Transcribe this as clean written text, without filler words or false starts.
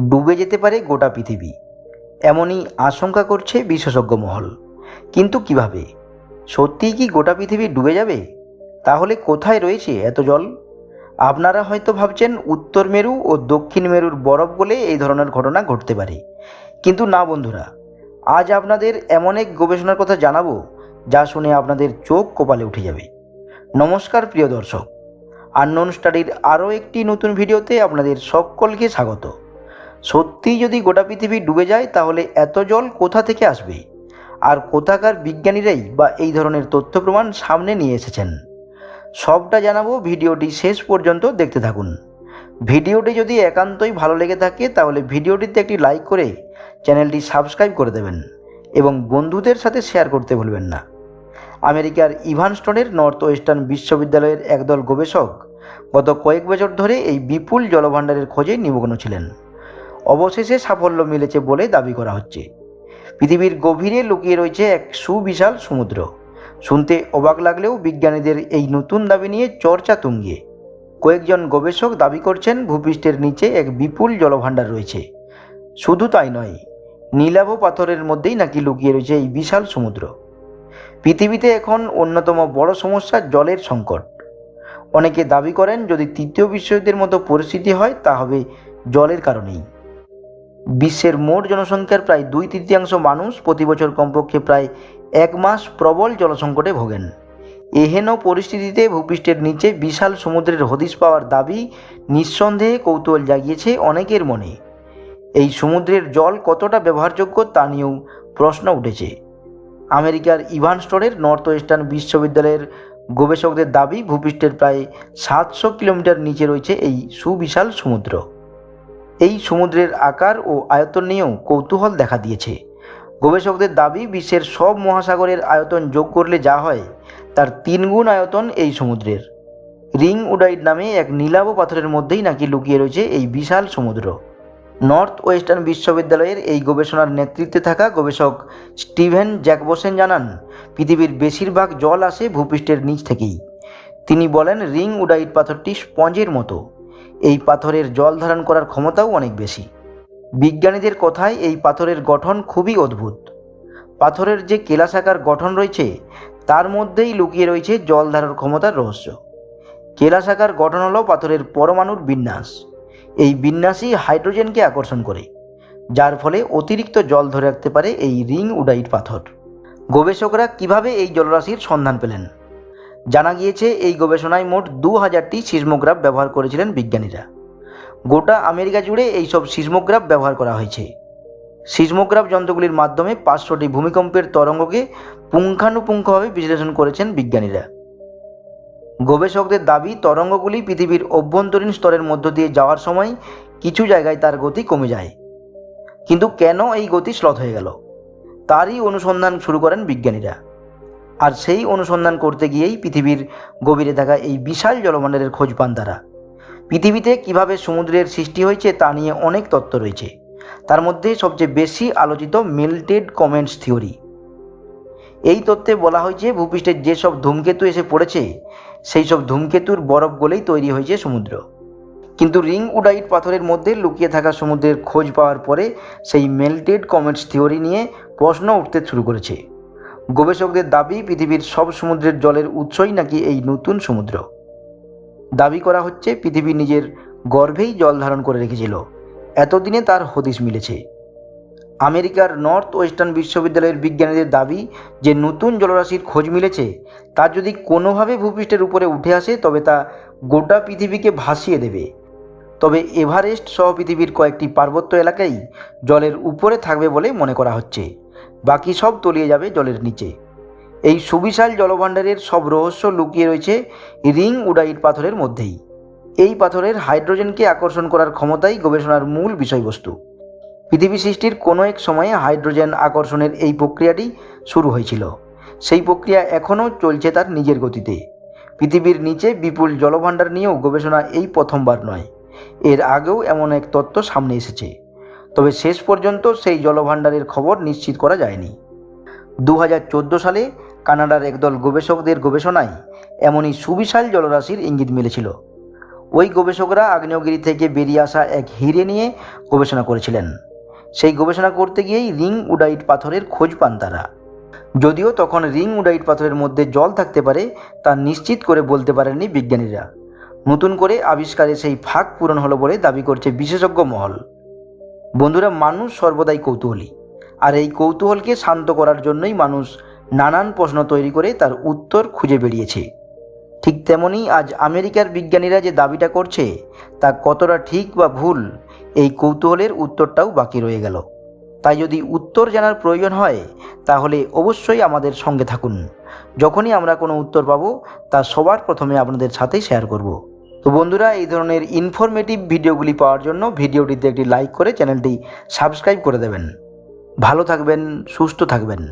ডুবে যেতে পারে গোটা পৃথিবী, এমনই আশঙ্কা করছে বিশেষজ্ঞ মহল। কিন্তু কিভাবে? সত্যিই কি গোটা পৃথিবী ডুবে যাবে? তাহলে কোথায় রয়েছে এত জল? আপনারা হয়তো ভাবছেন উত্তর মেরু ও দক্ষিণ মেরুর বরফ গলে এই ধরনের ঘটনা ঘটতে পারে, কিন্তু না বন্ধুরা। আজ আপনাদের এমন এক গবেষণার কথা জানাবো যা শুনে আপনাদের চোখ কপালে উঠে যাবে। নমস্কার প্রিয় দর্শক, আননোন স্টাডির আরও একটি নতুন ভিডিওতে আপনাদের সকলকে স্বাগত। সত্যিই যদি গোটা পৃথিবী ডুবে যায় তাহলে এত জল কোথা থেকে আসবে, আর কোথাকার বিজ্ঞানীরাই বা এই ধরনের তথ্য প্রমাণ সামনে নিয়ে এসেছেন? সবটা জানাবো, ভিডিওটি শেষ পর্যন্ত দেখতে থাকুন। ভিডিওটি যদি একান্তই ভালো লেগে থাকে তাহলে ভিডিওটিতে একটি লাইক করে চ্যানেলটি সাবস্ক্রাইব করে দেবেন এবং বন্ধুদের সাথে শেয়ার করতে ভুলবেন না। আমেরিকার ইভানস্টনের নর্থ ওয়েস্টার্ন বিশ্ববিদ্যালয়ের একদল গবেষক গত কয়েক বছর ধরে এই বিপুল জলভাণ্ডারের খোঁজে নিমগ্ন ছিলেন। অবশেষে সাফল্য মিলেছে বলে দাবি করা হচ্ছে। পৃথিবীর গভীরে লুকিয়ে রয়েছে এক সুবিশাল সমুদ্র। শুনতে অবাক লাগলেও বিজ্ঞানীদের এই নতুন দাবি নিয়ে চর্চা তুঙ্গে। কয়েকজন গবেষক দাবি করছেন ভূপৃষ্ঠের নিচে এক বিপুল জলভাণ্ডার রয়েছে। শুধু তাই নয়, নীলাভ পাথরের মধ্যেই নাকি লুকিয়ে রয়েছে এই বিশাল সমুদ্র। পৃথিবীতে এখন অন্যতম বড় সমস্যা জলের সংকট। অনেকে দাবি করেন যদি তৃতীয় বিশ্বযুদ্ধের মতো পরিস্থিতি হয় তা হবে জলের কারণেই। বিশ্বের মোট জনসংখ্যার প্রায় 2/3 মানুষ প্রতি বছর কমপক্ষে প্রায় 1 মাস প্রবল জলসংকটে ভোগেন। এহেন পরিস্থিতিতে ভূপৃষ্ঠের নিচে বিশাল সমুদ্রের হদিশ পাওয়ার দাবি নিঃসন্দেহে কৌতূহল জাগিয়েছে অনেকের মনে। এই সমুদ্রের জল কতটা ব্যবহারযোগ্য তা নিয়েও প্রশ্ন উঠেছে। আমেরিকার ইভানস্টনের নর্থ ওয়েস্টার্ন বিশ্ববিদ্যালয়ের গবেষকদের দাবি ভূপৃষ্ঠের প্রায় 700 কিলোমিটার নিচে রয়েছে এই সুবিশাল সমুদ্র। এই সমুদ্রের আকার ও আয়তন নিয়েও কৌতূহল দেখা দিয়েছে। গবেষকদের দাবি বিশ্বের সব মহাসাগরের আয়তন যোগ করলে যা হয় তার 3 গুণ আয়তন এই সমুদ্রের। রিং উডাইড নামে এক নীলাভ পাথরের মধ্যেই নাকি লুকিয়ে রয়েছে এই বিশাল সমুদ্র। নর্থ ওয়েস্টার্ন বিশ্ববিদ্যালয়ের এই গবেষণার নেতৃত্বে থাকা গবেষক স্টিভেন জ্যাকবসেন জানান, পৃথিবীর বেশিরভাগ জল আসে ভূপৃষ্ঠের নিচ থেকেই। তিনি বলেন, রিং উডাইড পাথরটি স্পঞ্জের মতো। এই পাথরের জল ধারণ করার ক্ষমতাও অনেক বেশি। বিজ্ঞানীদের কথায় এই পাথরের গঠন খুবই অদ্ভুত। পাথরের যে কেলাসাকার গঠন রয়েছে তার মধ্যেই লুকিয়ে রয়েছে জল ধারণ ক্ষমতার রহস্য। কেলাসাকার গঠন হলো পাথরের পরমাণুর বিন্যাস। এই বিন্যাসই হাইড্রোজেনকে আকর্ষণ করে, যার ফলে অতিরিক্ত জল ধরে রাখতে পারে এই রিং উডাইড পাথর। গবেষকরা কিভাবে এই জলরাশির সন্ধান পেলেন? জানা গিয়েছে এই গবেষণায় মোট 2000টি সিসমোগ্রাফ ব্যবহার করেছিলেন বিজ্ঞানীরা। গোটা আমেরিকা জুড়ে এইসব সিসমোগ্রাফ ব্যবহার করা হয়েছে। সিসমোগ্রাফ যন্ত্রগুলির মাধ্যমে 500টি ভূমিকম্পের তরঙ্গকে পুঙ্খানুপুঙ্খভাবে বিশ্লেষণ করেছেন বিজ্ঞানীরা। গবেষকদের দাবি, তরঙ্গগুলি পৃথিবীর অভ্যন্তরীণ স্তরের মধ্য দিয়ে যাওয়ার সময় কিছু জায়গায় তার গতি কমে যায়। কিন্তু কেন এই গতি শ্লথ হয়ে গেল তারই অনুসন্ধান শুরু করেন বিজ্ঞানীরা। আর সেই অনুসন্ধান করতে গিয়েই পৃথিবীর গভীরে থাকা এই বিশাল জলভাণ্ডারের খোঁজ পান তারা। পৃথিবীতে কিভাবে সমুদ্রের সৃষ্টি হয়েছে তা নিয়ে অনেক তত্ত্ব রয়েছে। তার মধ্যে সবচেয়ে বেশি আলোচিত মেল্টেড কমেন্টস থিওরি। এই তত্ত্বে বলা হয়েছে ভূপৃষ্ঠের যেসব ধূমকেতু এসে পড়েছে সেই সব ধূমকেতুর বরফ গলেই তৈরি হয়েছে সমুদ্র। কিন্তু রিং উডাইড পাথরের মধ্যে লুকিয়ে থাকা সমুদ্রের খোঁজ পাওয়ার পরে সেই মেল্টেড কমেন্টস থিওরি নিয়ে প্রশ্ন উঠতে শুরু করেছে। গবেষকদের দাবি, পৃথিবীর সব সমুদ্রের জলের উৎসই নাকি এই নতুন সমুদ্র। দাবি করা হচ্ছে পৃথিবী নিজের গর্ভেই জল ধারণ করে রেখেছিল, এতদিনে তার হদিশ মিলেছে। আমেরিকার নর্থ ওয়েস্টার্ন বিশ্ববিদ্যালয়ের বিজ্ঞানীদের দাবি যে নতুন জলরাশির খোঁজ মিলেছে তা যদি কোনোভাবে ভূপৃষ্ঠের উপরে উঠে আসে তবে তা গোটা পৃথিবীকে ভাসিয়ে দেবে। তবে এভারেস্ট সহ পৃথিবীর কয়েকটি পার্বত্য এলাকাই জলের উপরে থাকবে বলে মনে করা হচ্ছে, বাকি সব তলিয়ে যাবে জলের নিচে। এই সুবিশাল জলভাণ্ডারের সব রহস্য লুকিয়ে রয়েছে রিং উডাইড পাথরের মধ্যেই। এই পাথরের হাইড্রোজেনকে আকর্ষণ করার ক্ষমতাই গবেষণার মূল বিষয়বস্তু। পৃথিবী সৃষ্টির কোনো এক সময়ে হাইড্রোজেন আকর্ষণের এই প্রক্রিয়াটি শুরু হয়েছিল। সেই প্রক্রিয়া এখনও চলছে তার নিজের গতিতে। পৃথিবীর নিচে বিপুল জলভাণ্ডার নিয়েও গবেষণা এই প্রথমবার নয়, এর আগেও এমন এক তত্ত্ব সামনে এসেছে। তবে শেষ পর্যন্ত সেই জলভাণ্ডারের খবর নিশ্চিত করা যায়নি। 2014 সালে কানাডার একদল গবেষকদের গবেষণায় এমনই সুবিশাল জলরাশির ইঙ্গিত মিলেছিল। ওই গবেষকরা আগ্নেয়গিরি থেকে বেরিয়ে আসা এক হিরে নিয়ে গবেষণা করেছিলেন। সেই গবেষণা করতে গিয়েই রিং উডাইট পাথরের খোঁজ পান তারা। যদিও তখন রিং উডাইট পাথরের মধ্যে জল থাকতে পারে তা নিশ্চিত করে বলতে পারেননি বিজ্ঞানীরা। নতুন করে আবিষ্কারে সেই ফাঁক পূরণ হলো বলে দাবি করছে বিশেষজ্ঞ মহল। বন্ধুরা, মানুষ সর্বদাই কৌতূহলী, আর এই কৌতূহলকে শান্ত করার জন্যই মানুষ নানান প্রশ্ন তৈরি করে তার উত্তর খুঁজে বেরিয়েছে। ঠিক তেমনি আজ আমেরিকার বিজ্ঞানীরা যে দাবিটা করছে তা কতটা ঠিক বা ভুল, এই কৌতূহলের উত্তরটাও বাকি রয়ে গেল। তাই যদি উত্তর জানার প্রয়োজন হয় তাহলে অবশ্যই আমাদের সঙ্গে থাকুন। যখনই আমরা কোনো উত্তর পাবো তা সবার প্রথমে আপনাদের সাথে শেয়ার করব। তো বন্ধুরা, এই ধরনের ইনফরমেটিভ ভিডিওগুলি পাওয়ার জন্য ভিডিওটিতে একটি লাইক করে চ্যানেলটি সাবস্ক্রাইব করে দেবেন। ভালো থাকবেন, সুস্থ থাকবেন।